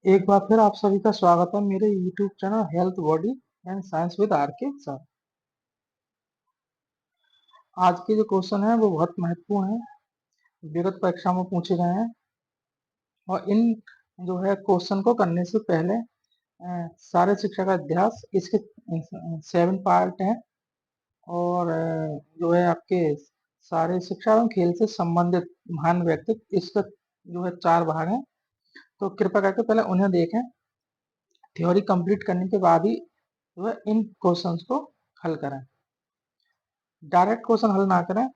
एक बार फिर आप सभी का स्वागत है मेरे YouTube channel health body and science with R K साथ। आज के जो क्वेश्चन है वो बहुत महत्वपूर्ण है, विगत परीक्षा में पूछे गए हैं। और इन जो है क्वेश्चन को करने से पहले सारे शिक्षा का इतिहास इसके 7 पार्ट हैं। और जो है आपके सारे शिक्षा एवं खेल से संबंधित महान व्यक्तित्व इसका जो है 4 भाग हैं। तो कृपया करके पहले उन्हें देखें, थ्योरी कंप्लीट करने के बाद ही जो है इन क्वेश्चंस को हल करें। डायरेक्ट क्वेश्चन हल ना करें,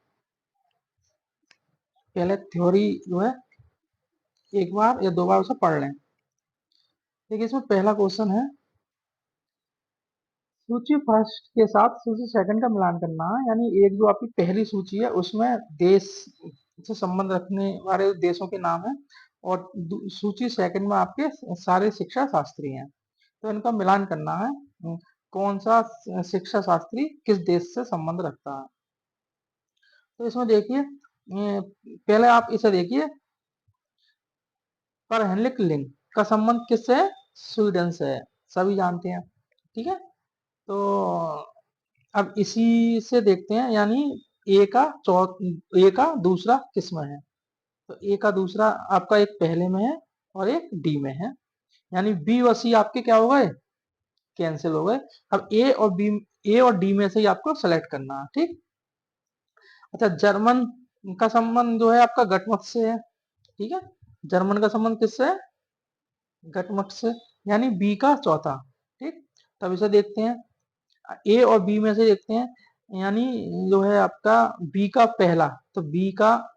पहले थ्योरी जो है एक बार या 2 बार उसे पढ़ लें। देखिए इसमें पहला क्वेश्चन है, सूची फर्स्ट के साथ सूची सेकंड का मिलान करना है। यानी एक जो आपकी पहली सूची है उसमें देश से संबंध रखने वाले देशों के नाम है, और सूची सेकंड में आपके सारे शिक्षा शास्त्री हैं। तो इनका मिलान करना है, कौन सा शिक्षा शास्त्री किस देश से संबंध रखता है। तो इसमें देखिए, पहले आप इसे देखिए, पर हेनरिक लिंक का संबंध किससे है? स्वीडन से है, सभी जानते हैं। ठीक है, तो अब इसी से देखते हैं, यानी ए का दूसरा किसमें है। तो ए का दूसरा आपका एक पहले में है और एक डी में है, यानी बी और सी आपके क्या हो गए? कैंसिल हो गए। अब ए और डी में से ही आपको सेलेक्ट करना है। ठीक। अच्छा, जर्मन का संबंध जो है आपका गटमट से है। ठीक है, जर्मन का संबंध किससे है? गटमट से, यानी बी का चौथा। ठीक, तब इसे देखते हैं, ए और बी में से देखते हैं, यानी जो है आपका बी का पहला, तो बी का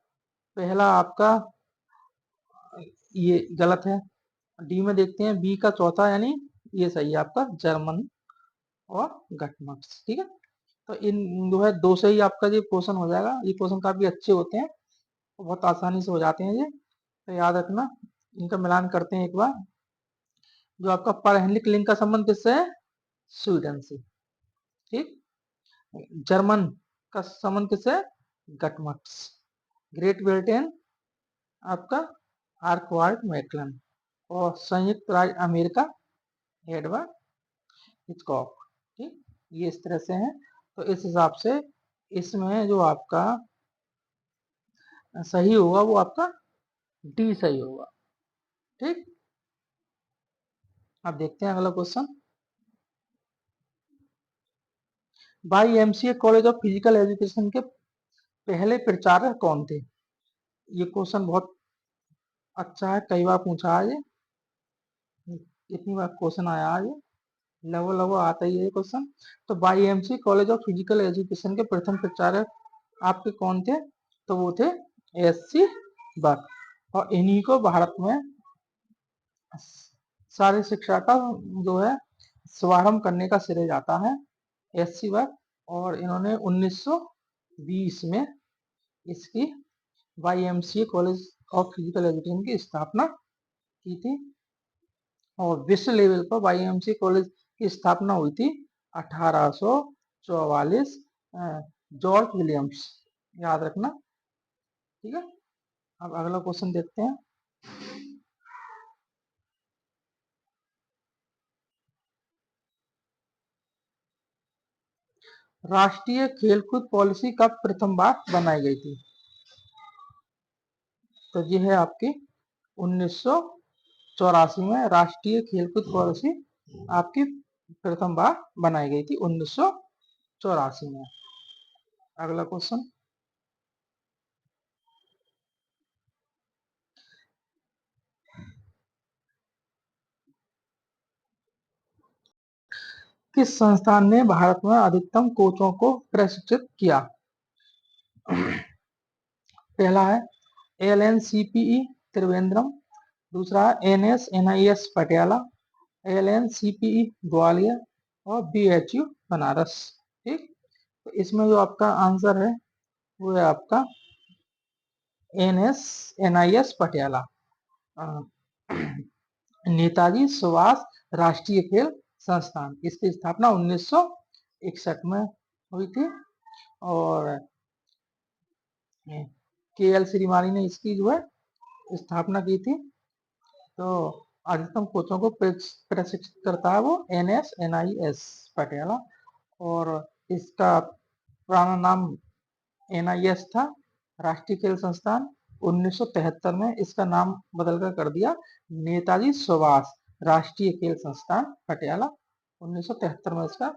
पहला आपका ये गलत है। डी में देखते हैं बी का चौथा, यानी ये सही है आपका, जर्मन और गटमट। ठीक है, तो इन जो है दो से ही आपका ये क्वेश्चन हो जाएगा। ये क्वेश्चन काफी अच्छे होते हैं, बहुत आसानी से हो जाते हैं ये, तो याद रखना। इनका मिलान करते हैं एक बार। जो आपका परहैंडिक लिंक का संबंध किससे है? स्वीडन से। ठीक, जर्मन का संबंध किससे है? गटमट्स। ग्रेट ब्रिटेन आपका आर्कवार्ड मैकलन, और संयुक्त राज्य अमेरिका एडवर्ड हिचकॉक। ठीक, ये इस तरह से है। तो इस हिसाब से इसमें जो आपका सही होगा वो आपका डी सही होगा। ठीक, अब देखते हैं अगला question. YMCA college of physical education के पहले प्रचारक कौन थे? ये क्वेश्चन बहुत अच्छा है, कई बार पूछा है ये, इतनी बार क्वेश्चन आया है ये, लगभग लगभग आता ही है ये क्वेश्चन। तो YMCA college of physical education के प्रथम प्रचारक आपके कौन थे? तो वो थे SC बक, और इन्हीं को भारत में सारी शिक्षा का जो है शुभारंभ करने का श्रेय जाता है, SC बक। और इन्होंने 1920 में इसकी YMCA college of physical education की स्थापना की थी। और विश्व लेवल पर YMCA कॉलेज की स्थापना हुई थी 1844, जॉर्ज विलियम्स, याद रखना। ठीक है, अब अगला क्वेश्चन देखते हैं। राष्ट्रीय खेलकूद पॉलिसी कब प्रथम बार बनाई गई थी? तो ये है आपकी 1984 में राष्ट्रीय खेलकूद पॉलिसी आपकी प्रथम बार बनाई गई थी 1984 में। अगला क्वेश्चन, किस संस्थान ने भारत में अधिकतम कोचों को प्रशिक्षित किया? पहला है LNCPE त्रिवेंद्रम, दूसरा है NSNIS पटियाला, LNCPE ग्वालियर, और BHU बनारस। ठीक, तो इसमें जो आपका आंसर है वो है आपका NSNIS पटियाला, नेताजी सुभाष राष्ट्रीय खेल संस्थान। इसकी स्थापना 1961 में हुई थी, और KL श्रीमाली ने इसकी जो है स्थापना की थी। तो अधिकतम कोचों को प्रशिक्षित करता है वो NS पटियाला। और इसका पुराना नाम NIS था, राष्ट्रीय खेल संस्थान। 1973 में इसका नाम बदलकर कर दिया नेताजी सुभाष राष्ट्रीय खेल संस्थान पटियाला। 1973 में इसका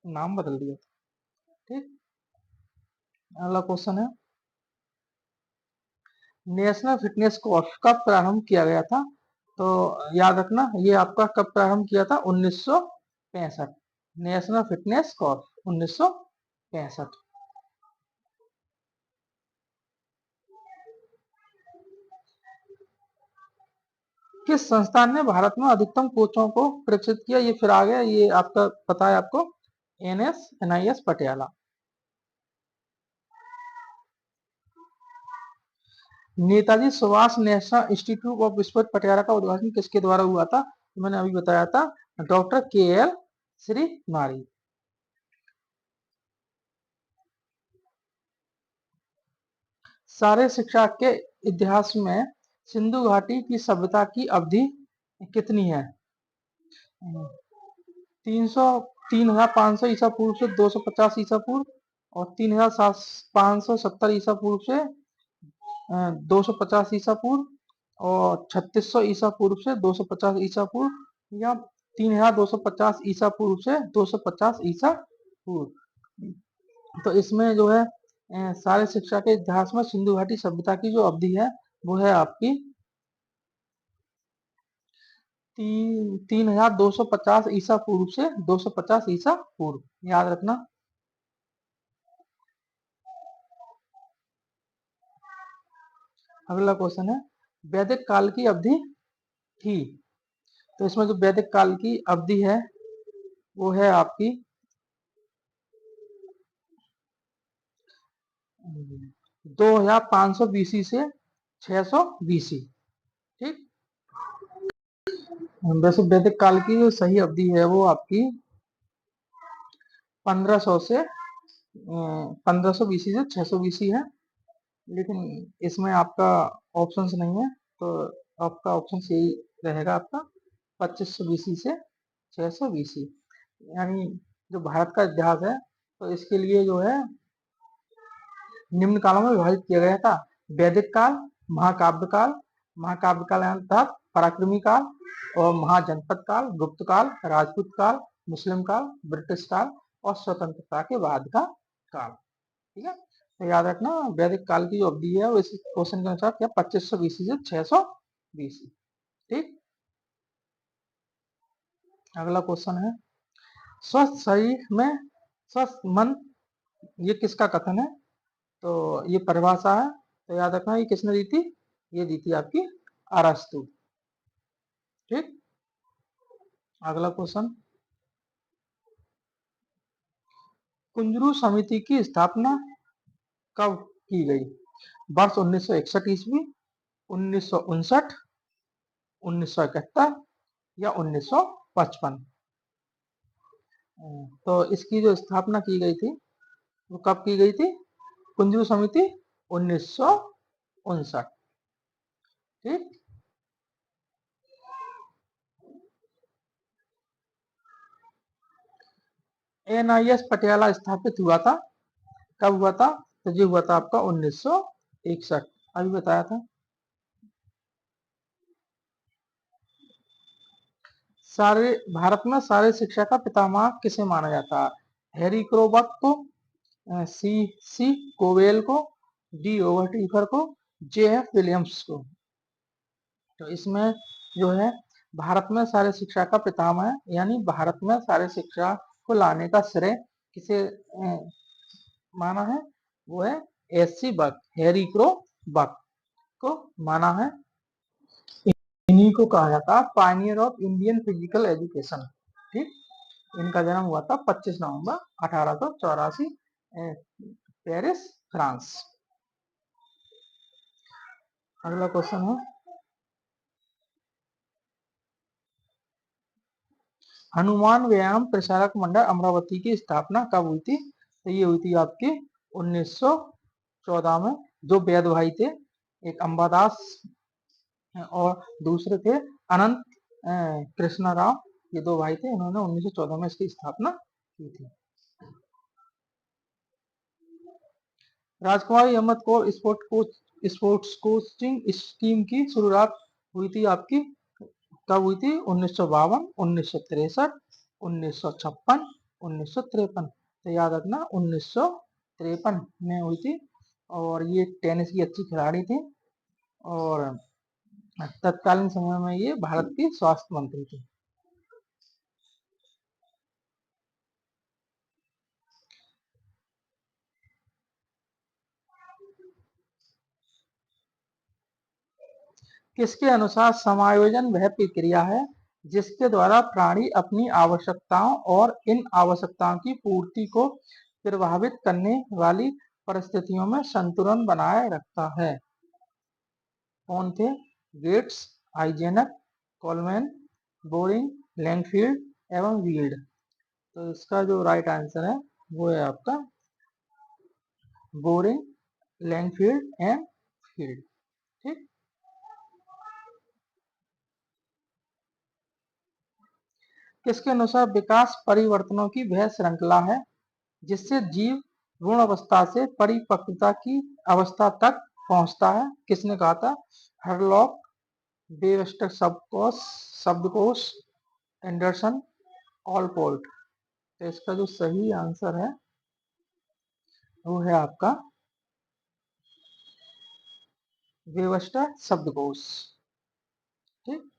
नाम बदल दिया। ठीक, अगला क्वेश्चन है, नेशनल फिटनेस कोर्स कब प्रारंभ किया गया था? तो याद रखना, ये आपका कब प्रारंभ किया था? 1965। National fitness course 1965। किस संस्थान ने भारत में अधिकतम कोचों को प्रशिक्षित किया? ये फिर आ गया, ये आपका पता है आपको, NIS Patiala. Netaji Subhash national institute of sport Patiala का उद्घाटन किसके द्वारा हुआ था? मैंने अभी बताया था, डॉक्टर KL श्रीमाली। सारे शिक्षा के इतिहास में सिंधु घाटी की सभ्यता की अवधि कितनी है? 3,500 ईसा पूर्व से 250 ईसा पूर्व, और 3,570 ईसा पूर्व से 250 ईसा पूर्व, और 3600 ईसा पूर्व से 250 ईसा पूर्व, या 3250 ईसा पूर्व से 250 ईसा पूर्व। तो इसमें जो है सारे शिक्षा के इतिहास में सिंधु घाटी सभ्यता की जो अवधि है वो है आपकी 3,250 ईसा पूर्व से 250 ईसा पूर्व, याद रखना। अगला क्वेश्चन है, वैदिक काल की अवधि थी। तो इसमें जो वैदिक काल की अवधि है वो है आपकी 2500 BC से 600 BC। ठीक, वैसे वैदिक काल की जो सही अवधि है वो आपकी 1500 से 1500 BC से 600 BC है, लेकिन इसमें आपका ऑप्शंस नहीं है, तो आपका ऑप्शन यही रहेगा आपका 2500 BC से 600 BC। यानी जो भारत का इतिहास है तो इसके लिए जो है निम्न कालों में विभाजित किया गया था, वैदिक काल, महाकाव्य काल, महाकाव्य काल अर्थात पराक्रमी काल, और महाजनपद काल, गुप्त काल, राजपूत काल, मुस्लिम काल, ब्रिटिश काल, और स्वतंत्रता के बाद का काल। ठीक है, तो याद रखना वैदिक काल की जो अवधि है वो इस क्वेश्चन के अनुसार क्या 2500 BC से 600 BC। ठीक, अगला क्वेश्चन है, स्वस्थ शरीर में स्वस्थ मन, ये किसका कथन है? तो ये परिभाषा है, तो याद रखना ये किसने दी थी? ये दी थी आपकी अरस्तु। ठीक, अगला क्वेश्चन, कुंजरू समिति की स्थापना कब की गई? वर्ष 1961 ईस्वी, 1959, 1971, या 1955? तो इसकी जो स्थापना की गई थी वो कब की गई थी? कुंजरू समिति 1959। ठीक, NIS पटियाला स्थापित हुआ था, कब हुआ था? तो ये हुआ था आपका 1961, अभी बताया था। सारे भारत में सारे शिक्षा का पितामह किसे माना जाता है? हैरी क्रोबक को, सी कोवेल को, D ओवरटीफर को, JF विलियम्स को? तो इसमें जो है भारत में सारे शिक्षा का पितामह है, यानी भारत में सारे शिक्षा को लाने का श्रेय किसे माना है? वो है SC बक, हैरी क्रो बक को माना है। इन्हीं को कहा जाता है Pioneer of Indian physical education. ठीक, इनका जन्म हुआ था 25 नवंबर 1884 पेरिस, फ्रांस। अगला क्वेश्चन है, हनुमान व्यायाम प्रसारक मंडल अमरावती की स्थापना कब हुई थी? तो ये हुई थी आपकी 1914 में। जो वैद भाई थे, एक अंबादास और दूसरे थे अनंत कृष्णा राव। ये दो भाई थे, इन्होंने 1914 में इसकी स्थापना की थी। Rajkumari Ahmad Kaur sports coaching scheme की शुरुआत हुई थी आपकी, कब हुई थी? 1952, 1963, 1956, 1953। तो याद रखना 1953 में हुई थी। और ये टेनिस की अच्छी खिलाड़ी थी और तत्कालीन समय में ये भारत की स्वास्थ्य मंत्री थी। किसके अनुसार समायोजन वह प्रक्रिया है जिसके द्वारा प्राणी अपनी आवश्यकताओं और इन आवश्यकताओं की पूर्ति को प्रभावित करने वाली परिस्थितियों में संतुलन बनाए रखता है? कौन थे? गेट्स, आइजेनक, कोलमैन, बोरिंग, लैंगफील्ड एवं वील्ड। तो इसका जो राइट आंसर है वो है आपका बोरिंग, लैंगफील्ड एंड फील्ड। ठीक। किसके अनुसार विकास परिवर्तनों की वह श्रृंखला है जिससे जीव भ्रूण अवस्था से परिपक्वता की अवस्था तक पहुंचता है? किसने कहा था? हरलॉक, वेबस्टर शब्दकोश, एंडरसन, ऑलपोर्ट। तो इसका जो सही आंसर है वो है आपका वेबस्टर शब्दकोश। ठीक।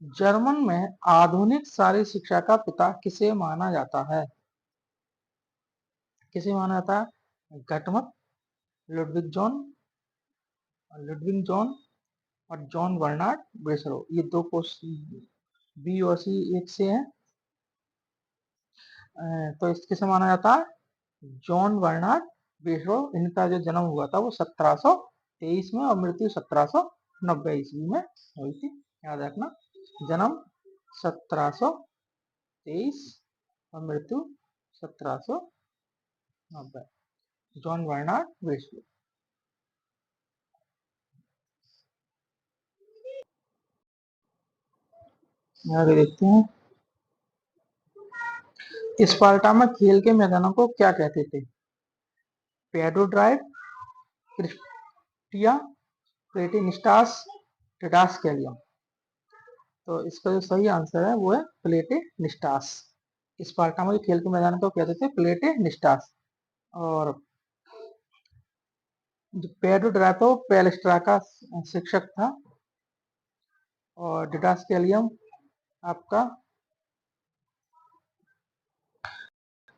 जर्मन में आधुनिक शारीरिक शिक्षा का पिता किसे माना जाता है? किसे माना जाता है? गटमत, लुडविग जॉन, लुडविग जॉन और जॉन बर्नार्ड ब्रेसरो। ये दो क्वेश्चन बी और सी एक से हैं। तो इस किसे माना जाता है? John Bernard Bresro. इनका जो जन्म हुआ था वो 1723 में और मृत्यु 1790 ईस्वी में हुई थी। याद रखना, जन्म 1723 और मृत्यु 1790। John Bernard Breslow. आगे देखते हैं। स्पार्टा में खेल के मैदानों को क्या कहते थे? पेडो ड्राइव, क्रिस्टिया, प्लेटिनिस्टास, टिडास्केलियम। तो इसका जो सही आंसर है वो है प्लेटिनिस्टास। स्पार्टा में खेल के मैदान को कहते थे प्लेटिनिस्टास। और जो पेडो ड्राइव था वो पैलेस्ट्रा का शिक्षक था और डिडास्केलियम आपका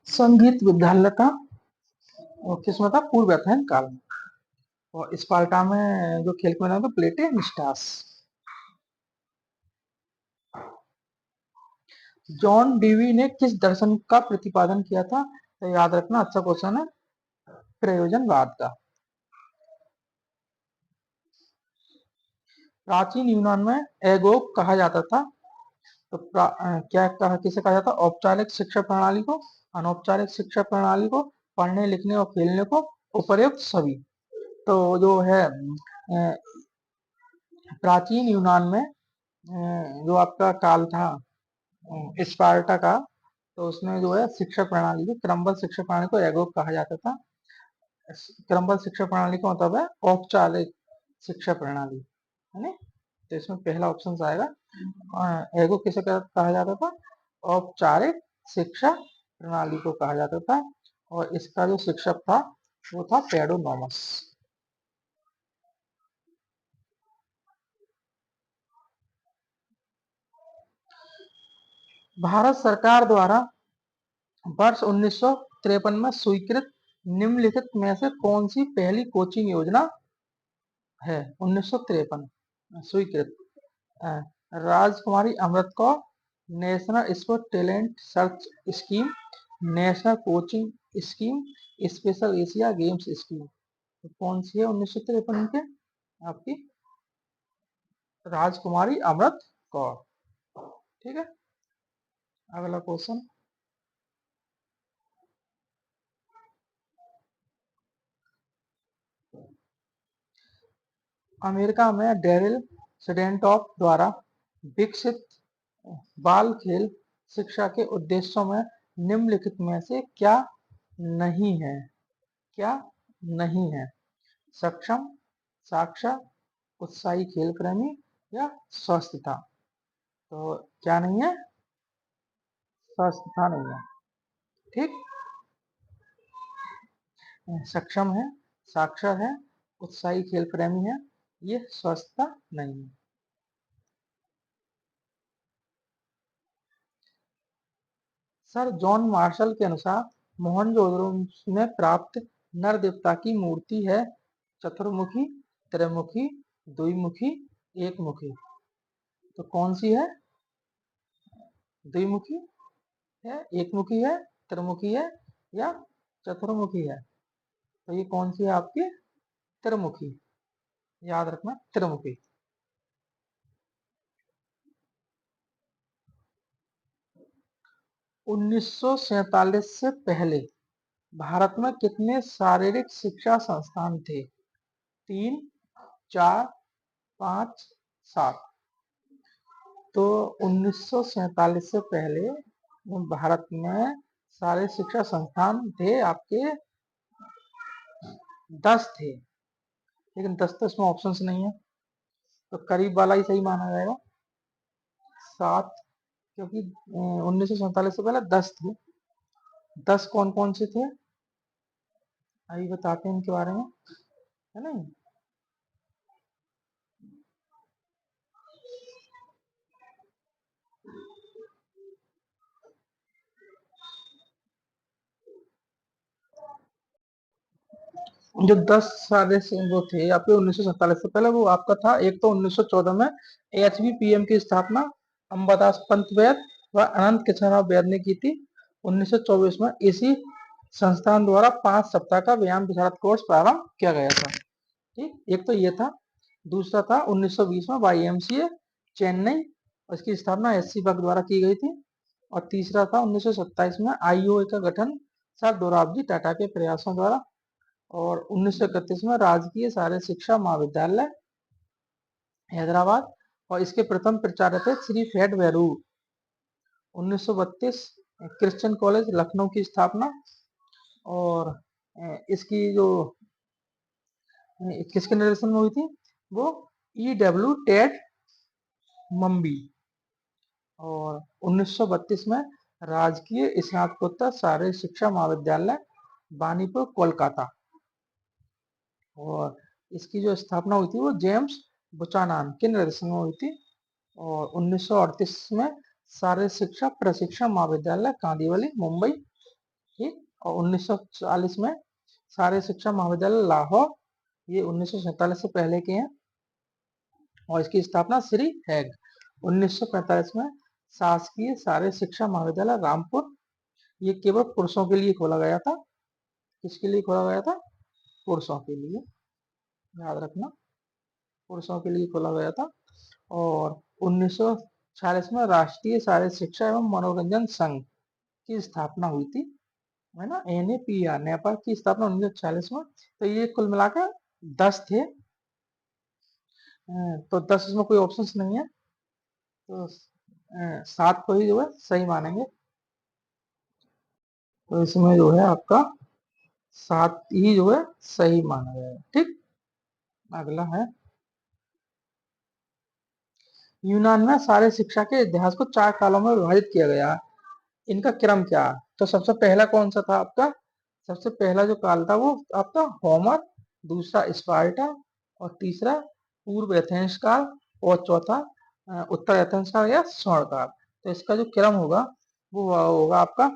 संगीत विद्यालय था और किसमें था? पूर्व एथेन काल में। और स्पार्टा में जो खेल के मैदान था प्लेटिनिस्टास। जॉन डीवी ने किस दर्शन का प्रतिपादन किया था? तो याद रखना, अच्छा क्वेश्चन है, प्रयोजनवाद का। प्राचीन यूनान में एगो कहा जाता था। तो क्या कहा, किसे कहा जाता? औपचारिक शिक्षा प्रणाली को, अनौपचारिक शिक्षा प्रणाली को, पढ़ने लिखने और खेलने को, उपर्युक्त सभी। तो जो है प्राचीन यूनान में जो आपका काल था स्पार्टा का, तो उसमें जो है शिक्षा प्रणाली को, क्रमबद्ध शिक्षा प्रणाली को एगो कहा जाता था। क्रमबद्ध शिक्षा प्रणाली का मतलब है औपचारिक शिक्षा प्रणाली, है ना? तो इसमें पहला ऑप्शन आएगा। एगो किसे कहा जाता था? औपचारिक शिक्षा प्रणाली को कहा जाता था। और इसका जो शिक्षक था वो था पेडोनोमस। भारत सरकार द्वारा वर्ष 1953 में स्वीकृत निम्नलिखित में से कौन सी पहली कोचिंग योजना है? 1953 स्वीकृत Rajkumari Amrit Kaur, national sport talent search scheme, national coaching scheme, special Asia games scheme. तो कौन सी है 1953 के? आपकी राजकुमारी अमृत कौर। ठीक है। अगला क्वेश्चन। अमेरिका में डेरिल सेडेंटॉफ द्वारा विकसित बाल खेल शिक्षा के उद्देश्यों में निम्नलिखित में से क्या नहीं है? क्या नहीं है? सक्षम, साक्षर, उत्साही खेल प्रेमी या स्वस्थता? तो क्या नहीं है? स्वस्थता नहीं है। ठीक, सक्षम है, साक्षर है, उत्साही खेल प्रेमी है, ये स्वस्थता नहीं है। सर जॉन मार्शल के अनुसार मोहनजोदड़ो में प्राप्त नर देवता की मूर्ति है चतुर्मुखी, त्रिमुखी, द्विमुखी, एकमुखी। तो कौन सी है? द्विमुखी है, एकमुखी है, त्रिमुखी है या चतुर्मुखी है? तो ये कौन सी है आपकी? त्रिमुखी। याद रखना, त्रिमुखी। 1947 से पहले भारत में कितने शारीरिक शिक्षा संस्थान थे? 3, 4, 5, 7। तो 1947 से पहले भारत में सारे शिक्षा संस्थान थे आपके 10 थे, लेकिन 10 तो इसमें ऑप्शंस नहीं है, तो करीब वाला ही सही माना जाएगा, 7। क्योंकि 1947 से पहले 10 थे। 10 कौन कौन से थे अभी बताते हैं इनके बारे में, है ना? जो 10 सारे से वो थे आपके 1947 से पहले, वो आपका था, एक तो 1914 में एचबीपीएम की स्थापना अंबादास पंत वैद व अनंत किशनराव वैद ने की थी। 1924 में इसी संस्थान द्वारा 5 सप्ताह का व्यायाम विशारद कोर्स प्रारंभ किया गया था। ठीक, एक तो ये था। दूसरा था 1920 में वाईएमसीए चेन्नई, उसकी स्थापना एससी वर्ग द्वारा की गई थी। और तीसरा था 1927 में आईओए का गठन सर दोराबजी टाटा के प्रयासों द्वारा। और 1931 में राजकीय शारीरिक शिक्षा महाविद्यालय हैदराबाद और इसके प्रथम प्राचार्य थे श्री फेड वेरू। 1932 क्रिश्चियन कॉलेज लखनऊ की स्थापना। और इसकी जो किसके निर्देशन में हुई थी, वो ईडब्ल्यू टेड मम्बी। और 1932 में राजकीय स्नातकोत्तर शारीरिक शिक्षा महाविद्यालय बानीपुर कोलकाता। और इसकी जो स्थापना हुई थी वो जेम्स बुचानान के निर्देशन में हुई थी। और 1938 में शारीरिक शिक्षा प्रशिक्षण महाविद्यालय कांदिवली मुंबई। ठीक, और 1940 में शारीरिक शिक्षा महाविद्यालय लाहौर, ये 1947 से पहले के हैं। और इसकी स्थापना श्री हैग। 1945 में शासकीय शारीरिक शिक्षा महाविद्यालय रामपुर, ये केवल पुरुषों के लिए खोला गया था। किसके लिए खोला गया था? पुरुषों के लिए, याद रखना, पुरुषों के लिए खोला गया था। और 1946 में राष्ट्रीय शारीरिक शिक्षा एवं मनोरंजन संघ की स्थापना हुई थी, है ना, NAPR, नेपाल की स्थापना 1946 में। तो ये कुल मिलाकर 10 थे। तो 10 इसमें कोई ऑप्शंस नहीं है, तो 7 को ही जो है सही मानेंगे। तो इसमें जो है आपका 7 ही जो है सही माना जाएगा। ठीक, अगला है, यूनान में शारीरिक शिक्षा के इतिहास को 4 कालों में विभाजित किया गया है। इनका क्रम क्या है? तो सबसे पहला कौन सा था आपका? सबसे पहला जो काल था वो आपका होमर, दूसरा स्पार्टा, और तीसरा पूर्व एथेंस काल, और चौथा उत्तर एथेंस काल या स्वर्ण काल। तो इसका जो क्रम होगा वो होगा आपका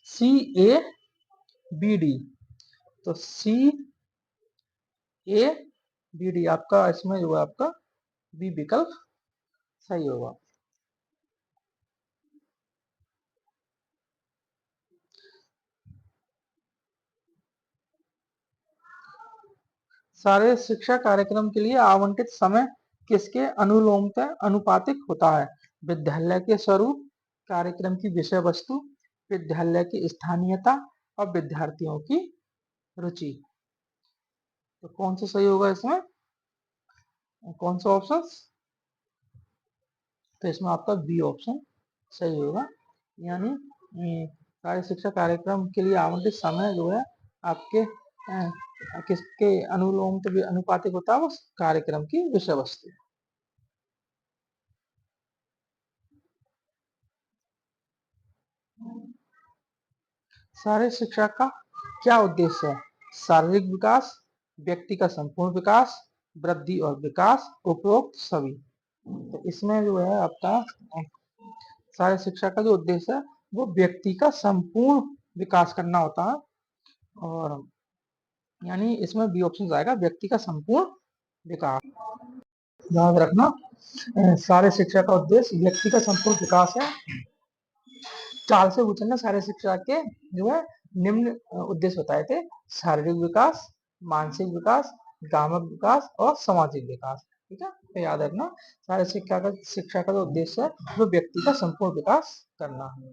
CABD। तो CABD आपका इसमें जो है आपका बी विकल्प सही होगा। सारे शिक्षा कार्यक्रम के लिए आवंटित समय किसके अनुलोमतः अनुपातिक होता है? विद्यालय के स्वरूप, कार्यक्रम की विषय वस्तु, विद्यालय की स्थानीयता और विद्यार्थियों की रुचि। तो कौन सा सही होगा इसमें? कौन सा ऑप्शन? तो इसमें आपका बी ऑप्शन सही होगा। यानी कार्य शिक्षा कार्यक्रम के लिए आवंटित समय जो है आपके किसके अनुलोम के अनुपातिक होता है? वो कार्यक्रम की विषय वस्तु। शारीरिक शिक्षा का क्या उद्देश्य है? शारीरिक विकास, व्यक्ति का संपूर्ण विकास, वृद्धि और विकास, उपरोक्त सभी। तो इसमें जो है आपका शारीरिक शिक्षा का जो उद्देश्य है वो व्यक्ति का संपूर्ण विकास करना होता है। और यानी इसमें बी ऑप्शन आएगा, व्यक्ति का संपूर्ण विकास। याद रखना, शारीरिक शिक्षा का उद्देश्य व्यक्ति का संपूर्ण विकास है। 4 से पूछना शारीरिक शिक्षा के जो है निम्न उद्देश्य बताए थे: शारीरिक विकास, मानसिक विकास, गामक विकास और सामाजिक विकास। ठीक है, तो याद रखना शारीरिक शिक्षा का जो उद्देश्य है वो व्यक्ति का संपूर्ण विकास करना है।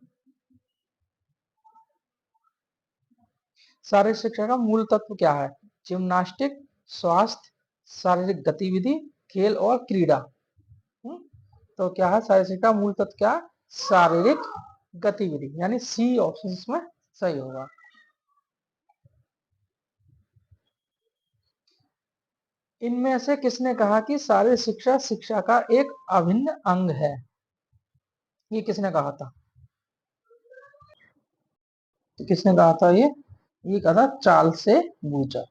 शारीरिक शिक्षा का मूल तत्व क्या है? जिम्नास्टिक, स्वास्थ्य, शारीरिक गतिविधि, खेल और क्रीड़ा। तो क्या है शारीरिक शिक्षा का मूल तत्व? क्या है? शारीरिक गतिविधि, यानी सी ऑप्शन इसमें सही होगा। इनमें से किसने कहा कि शारीरिक शिक्षा शिक्षा का एक अभिन्न अंग है? ये किसने कहा था? तो किसने कहा था ये कहा था चार्ल्स से बूचर।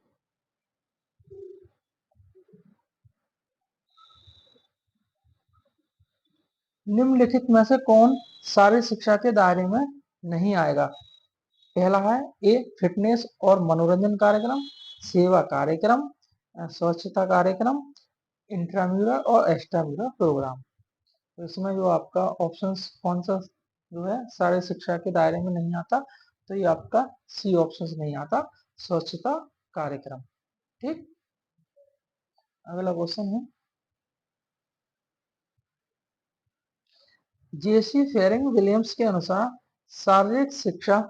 निम्नलिखित में से कौन शारीरिक शिक्षा के दायरे में नहीं आएगा? पहला है ए फिटनेस और मनोरंजन कार्यक्रम, सेवा कार्यक्रम, स्वच्छता कार्यक्रम, इंट्राम्यूरल और एक्स्ट्राम्यूरल प्रोग्राम। तो इसमें जो आपका ऑप्शंस कौन सा जो है शारीरिक शिक्षा के दायरे में नहीं आता? तो ये आपका सी ऑप्शन नहीं आता, स्वच्छता कार्यक्रम। ठीक, अगला क्वेश्चन है, जेसी फेरिंग विलियम्स के अनुसार शारीरिक शिक्षा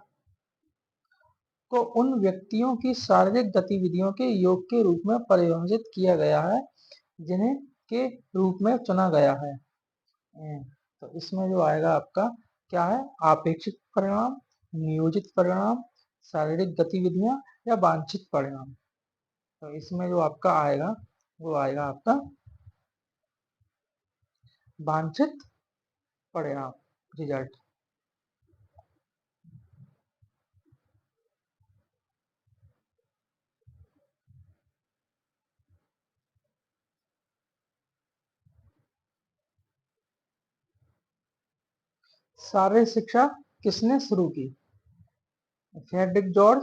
को उन व्यक्तियों की शारीरिक गतिविधियों के योग के रूप में परिभाषित किया गया है जिन्हें के रूप में चुना गया है। तो इसमें जो आएगा आपका क्या है? आपेक्षिक परिणाम, नियोजित परिणाम, शारीरिक गतिविधियां या वांछित परिणाम। तो इसमें जो आपका आएगा वो आएगा आपका वांछित परिणाम, रिजल्ट। शारीरिक शिक्षा किसने शुरू की? Frederick George,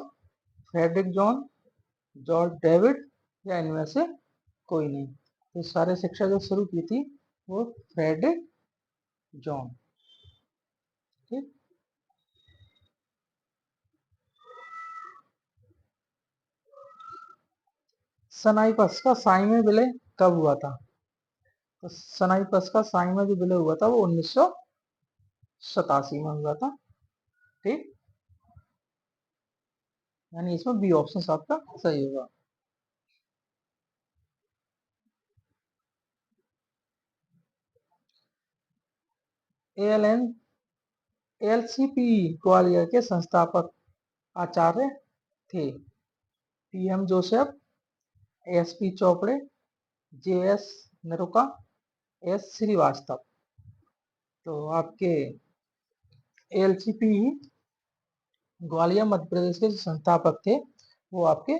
Frederick John, George David या इनमें से कोई नहीं। तो शारीरिक शिक्षा जो शुरू की थी वो फ्रेडरिक जॉन। ठीक, सनाइपस का साई में विलय कब हुआ था? तो सनाइपस का साई में जो विलय हुआ था वो 1987 में हुआ था। ठीक, यानी इसमें बी ऑप्शन आपका सही होगा। एएलएन एलसीपी ग्वालियर के संस्थापक आचार्य थे PM Joseph, SP Chopde, JS Naruka, S Srivastava. तो आपके एलसीपी ग्वालियर मध्य प्रदेश के जो संस्थापक थे वो आपके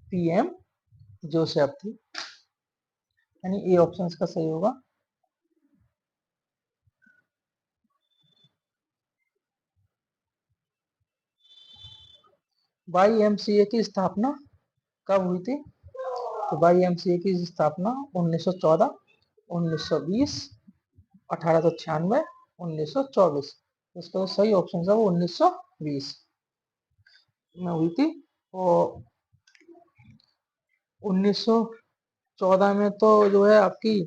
पीएम जोसेफ थे, यानी ए ऑप्शन का सही होगा। YMCA की स्थापना कब हुई थी? तो YMCA की स्थापना 1914, 1920, 1896, 1924। इसका तो सही ऑप्शन है वो 1920 में हुई थी। और 1914 में तो जो है आपकी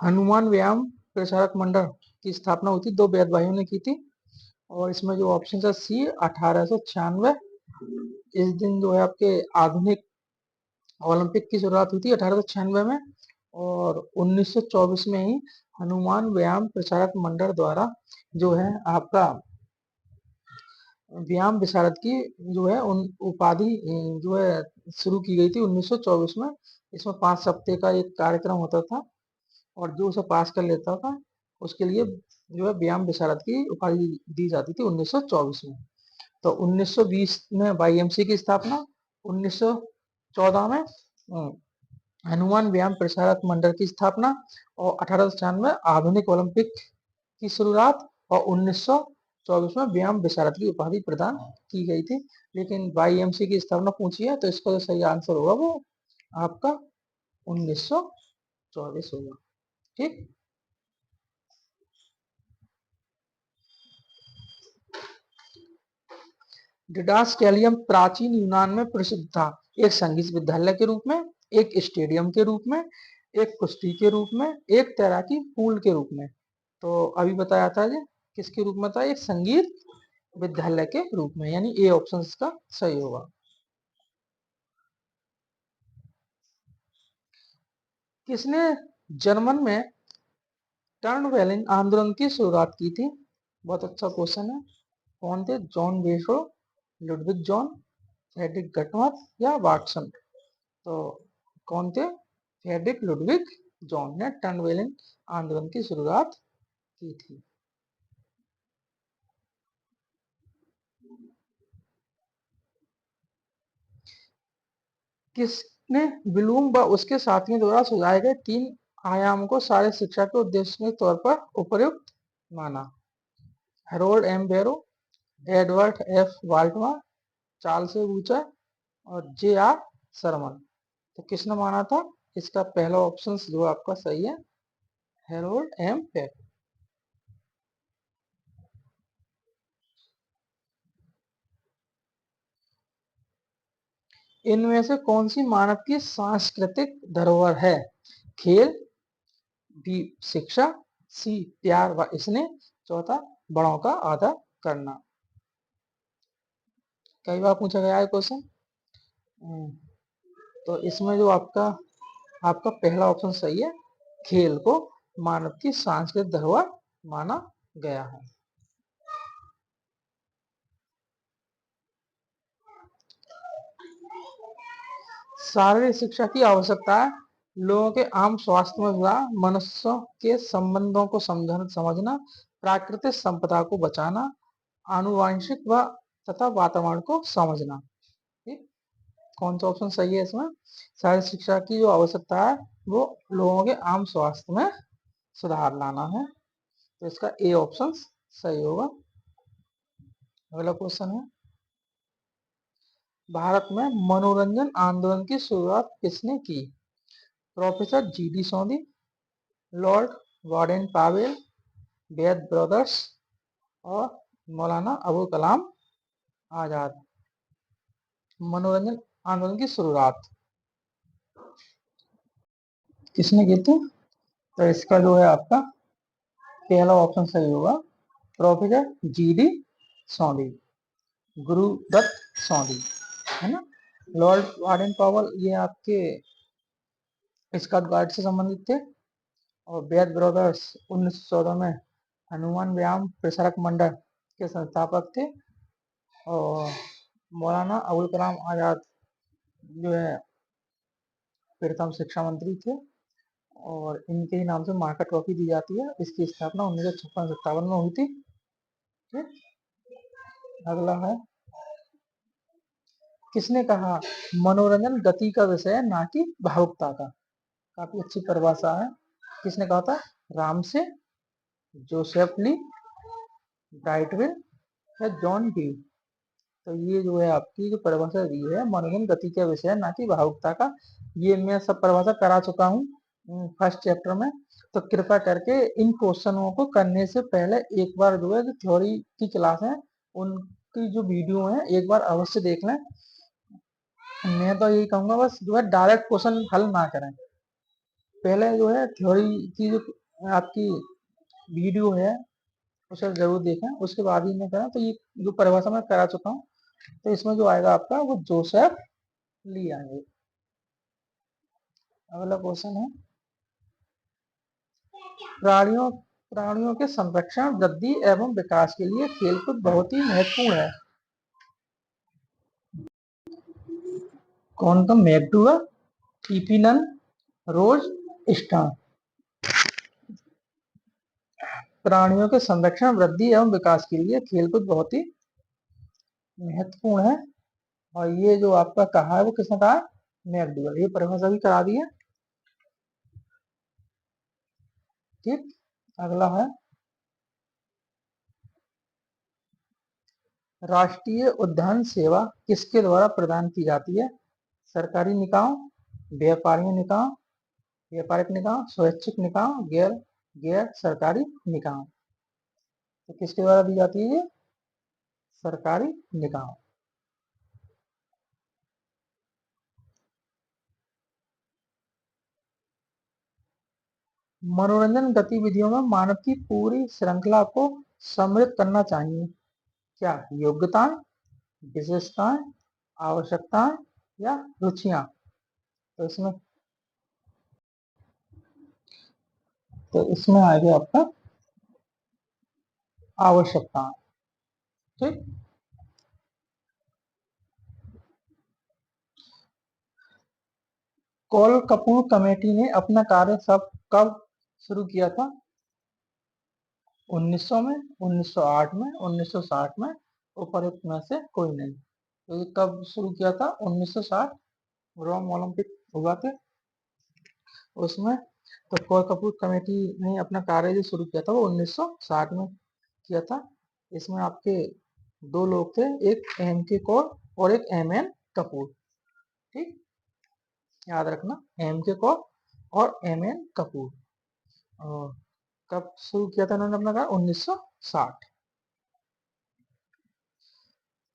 हनुमान व्यायाम प्रचारक मंडल की स्थापना हुई थी, 2 वैद भाइयों ने की थी। और इसमें जो ऑप्शन है सी 1896, इस दिन जो है आपके आधुनिक ओलंपिक की शुरुआत हुई थी 1896 में, और 1924 में ही हनुमान व्यायाम प्रचारक मंडल द्वारा जो है आपका व्यायाम विशारद की जो है उन उपाधि जो है शुरू की गई थी 1924 में। इसमें 5 हफ्ते का एक कार्यक्रम होता था, और जो उसे पास कर लेता था उसके लिए जो है व्यायाम विशारद की उपाधि दी जाती थी 1924 में। तो 1920 में वाईएमसी की स्थापना, 1914 में हनुमान व्यायाम प्रसारक मंडल की स्थापना, और 1896 में आधुनिक ओलंपिक की शुरुआत, और 1924 में व्यायाम विशारद की उपाधि प्रदान की गई थी। लेकिन वाईएमसी की स्थापना पूछी है तो इसका जो सही आंसर होगा वो आपका 1924 होगा। ठीक। डिडास्केलियम प्राचीन यूनान में प्रसिद्ध था, एक संगीत विद्यालय के रूप में, एक स्टेडियम के रूप में, एक कुश्ती के रूप में, एक तैराकी पूल के रूप में। तो अभी बताया था ये किसके रूप में था, एक संगीत विद्यालय के रूप में, यानी ए ऑप्शन इसका सही होगा। किसने जर्मन में टर्नवेलिन आंदोलन की शुरुआत की थी? बहुत अच्छा क्वेश्चन है। कौन थे? जॉन बेसो, लुडविग जॉन, फ्रेडरिक गटमथ या वाटसन? तो कौन थे? फ्रेडरिक लुडविग जॉन ने टर्नवेलिन आंदोलन की शुरुआत की थी। किसने ब्लूम व उसके साथियों द्वारा सुझाए गए 3 आयाम को शारीरिक शिक्षा के उद्देश्य के तौर पर उपयुक्त माना? हेरोल्ड एम बेरो, एडवर्ड एफ वाल्टमर, चार्ल्स बूचर और जे आर शर्मन। तो किसने माना था? इसका पहला ऑप्शन जो आपका सही है, हेरोल्ड एम बेरो। इनमें से कौन सी मानव की सांस्कृतिक धरोहर है? खेल, बी शिक्षा, सी प्यार व स्नेह, चौथा बड़ों का आदर करना। कई बार पूछा गया है क्वेश्चन। तो इसमें जो आपका आपका पहला ऑप्शन सही है, खेल को मानव की सांस्कृतिक धरोहर माना गया है। शारीरिक शिक्षा की आवश्यकता है लोगों के आम स्वास्थ्य में सुधार, मनुष्यों के संबंधों को समझना, प्राकृतिक संपदा को बचाना, आनुवांशिक व तथा वातावरण को समझना। ठीक। कौन सा ऑप्शन सही है इसमें? शारीरिक शिक्षा की जो आवश्यकता है वो लोगों के आम स्वास्थ्य में सुधार लाना है, तो इसका ए ऑप्शन सही होगा। अगला क्वेश्चन है, भारत में मनोरंजन आंदोलन की शुरुआत किसने की? Professor G D Sondhi, Lord Baden Powell, Bed brothers और मौलाना अबुल कलाम आजाद। मनोरंजन आंदोलन की शुरुआत किसने की थी? तो इसका जो है आपका पहला ऑप्शन सही होगा, प्रोफेसर जी डी सोंधी, गुरुदत्त सोंधी, है ना। लॉर्ड वार्डन पावेल ये आपके स्कॉट गार्ड से संबंधित थे, और बेद ब्रदर्स 1914 में हनुमान व्यायाम प्रसारक मंडल के संस्थापक थे, और मौलाना अबुल कलाम आजाद जो है प्रथम शिक्षा मंत्री थे, और इनके ही नाम से मार्का ट्रॉफी दी जाती है। इसकी स्थापना 1956-57 में हुई थी। ठीक। अगला है, किसने कहा मनोरंजन गति का विषय है ना कि भावुकता का? काफी अच्छी परिभाषा है। किसने कहा था? रामसे, जोसेफ ली, ब्राइटविल या जॉन डी? तो ये जो है आपकी जो परिभाषा दी है, मनोरंजन गति का विषय है ना कि भावुकता का, ये मैं सब परिभाषा करा चुका हूँ फर्स्ट चैप्टर में। तो कृपया करके इन क्वेश्चनों को करने से पहले एक बार जो है जो थ्योरी की क्लास है उनकी जो वीडियो है एक बार अवश्य देख लें। मैं तो यही कहूंगा बस जो है डायरेक्ट क्वेश्चन हल ना करें, पहले जो है थ्योरी की जो आपकी वीडियो है उसे जरूर देखें, उसके बाद ही मैं करें। तो ये जो परिभाषा मैं करा चुका हूँ, तो इसमें जो आएगा आपका वो जोसेफ ली आएंगे। अगला क्वेश्चन है, प्राणियों प्राणियों के संरक्षण, वृद्धि एवं विकास के लिए खेलकूद बहुत ही महत्वपूर्ण है। कौन? तो मैकडूगल, पीपीनन, रोज, स्टार। प्राणियों के संरक्षण, वृद्धि एवं विकास के लिए खेलकूद बहुत ही महत्वपूर्ण है। और ये जो आपका कहा है वो किसने कहा है? मैकडूगल। ये परिभाषा भी करा दी है। ठीक, अगला है, राष्ट्रीय उद्यान सेवा किसके द्वारा प्रदान की जाती है? सरकारी निकायों, व्यापारिक निकायों, स्वैच्छिक निकायों, गैर गैर सरकारी निकायों। तो किसके द्वारा दी जाती है? सरकारी निकायों। मनोरंजन गतिविधियों में मानव की पूरी श्रृंखला को सम्मिलित करना चाहिए। क्या? योग्यताएं, विशेषताएं, आवश्यकताएं या रुचियां। तो इसमें आएगा आपका आवश्यकताएं। ठीक, कॉल कपूर कमेटी ने अपना कार्य सब कब शुरू किया था? 1900 में, 1908 में, 1960 में, उपरोक्त में से कोई नहीं। तो ये कब शुरू किया था? 1960, रोम ओलंपिक हुआ थे उसमें। तो कॉल कपूर कमेटी ने अपना कार्य जो शुरू किया था वो 1960 में किया था। इसमें आपके दो लोग थे, एक एम के कौर और एक एम एन कपूर। ठीक, याद रखना, एम के कौर और एम एन कपूर। और कब शुरू किया था उन्होंने अपना कार्य? 1960।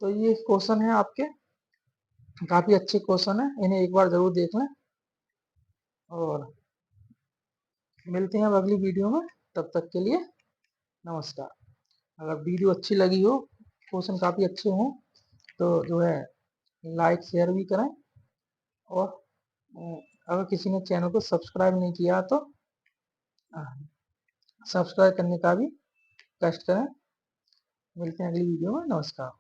तो ये क्वेश्चन है आपके, काफी अच्छे क्वेश्चन है, इन्हें एक बार जरूर देख लें। और मिलते हैं अब अगली वीडियो में, तब तक के लिए नमस्कार। अगर वीडियो अच्छी लगी हो, क्वेश्चन काफी अच्छे हों, तो जो है लाइक शेयर भी करें। और अगर किसी ने चैनल को सब्सक्राइब नहीं किया तो सब्सक्राइब करने का भी कष्ट करें। मिलते हैं अगली वीडियो में, नमस्कार।